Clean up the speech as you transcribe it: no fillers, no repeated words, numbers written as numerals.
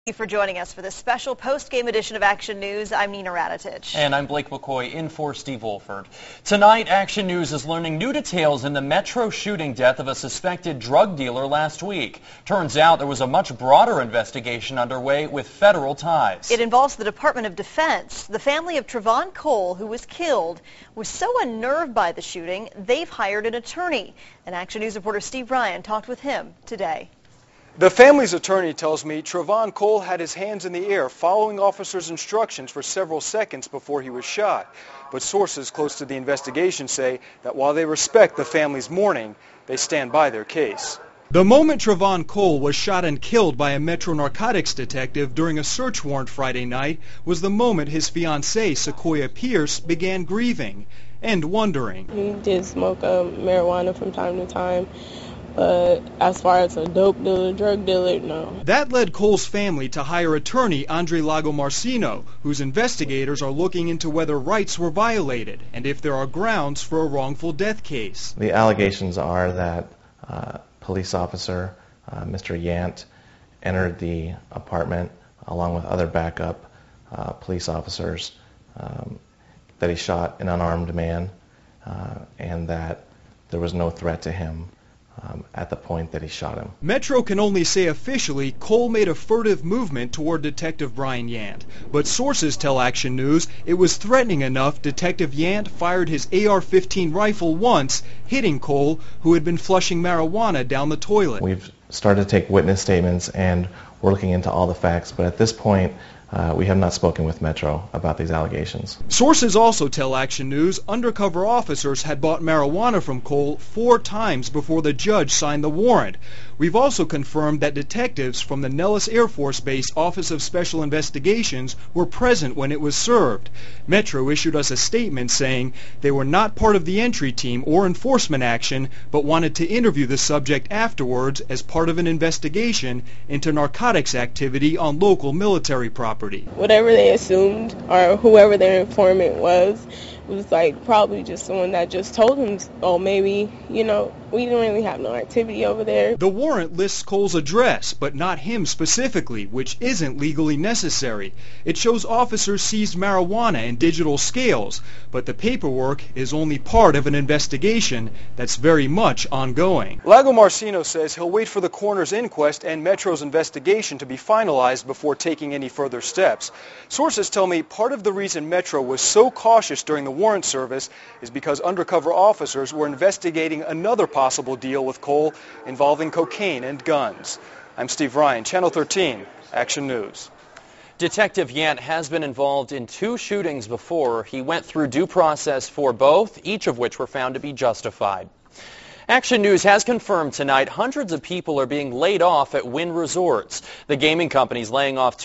Thank you for joining us for this special post-game edition of Action News. I'm Nina Radetich. And I'm Blake McCoy in for Steve Wolford. Tonight, Action News is learning new details in the Metro shooting death of a suspected drug dealer last week. Turns out there was a much broader investigation underway with federal ties. It involves the Department of Defense. The family of Trevon Cole, who was killed, was so unnerved by the shooting, they've hired an attorney. And Action News reporter Steve Ryan talked with him today. The family's attorney tells me Trevon Cole had his hands in the air following officers' instructions for several seconds before he was shot. But sources close to the investigation say that while they respect the family's mourning, they stand by their case. The moment Trevon Cole was shot and killed by a Metro narcotics detective during a search warrant Friday night was the moment his fiancée, Sequoia Pierce, began grieving and wondering. He did smoke marijuana from time to time. But as far as a dope dealer, drug dealer, no. That led Cole's family to hire attorney Andre Lagomarsino, whose investigators are looking into whether rights were violated and if there are grounds for a wrongful death case. The allegations are that police officer, Mr. Yant, entered the apartment along with other backup police officers, that he shot an unarmed man, and that there was no threat to him at the point that he shot him. Metro can only say officially Cole made a furtive movement toward Detective Brian Yant, but sources tell Action News it was threatening enough Detective Yant fired his AR-15 rifle once, hitting Cole, who had been flushing marijuana down the toilet. We've started to take witness statements and we're looking into all the facts, but at this point we have not spoken with Metro about these allegations. Sources also tell Action News undercover officers had bought marijuana from Cole 4 times before the judge signed the warrant. We've also confirmed that detectives from the Nellis Air Force Base Office of Special Investigations were present when it was served. Metro issued us a statement saying they were not part of the entry team or enforcement action, but wanted to interview the subject afterwards as part of an investigation into narcotics activity on local military property. Whatever they assumed, or whoever their informant was like probably just someone that just told him, oh, maybe, we didn't really have no activity over there. The warrant lists Cole's address, but not him specifically, which isn't legally necessary. It shows officers seized marijuana and digital scales, but the paperwork is only part of an investigation that's very much ongoing. Lagomarsino says he'll wait for the coroner's inquest and Metro's investigation to be finalized before taking any further steps. Sources tell me part of the reason Metro was so cautious during the warrant service is because undercover officers were investigating another possible deal with Cole involving cocaine and guns. I'm Steve Ryan, Channel 13, Action News. Detective Yant has been involved in 2 shootings before. He went through due process for both, each of which were found to be justified. Action News has confirmed tonight hundreds of people are being laid off at Wynn Resorts. The gaming company's laying off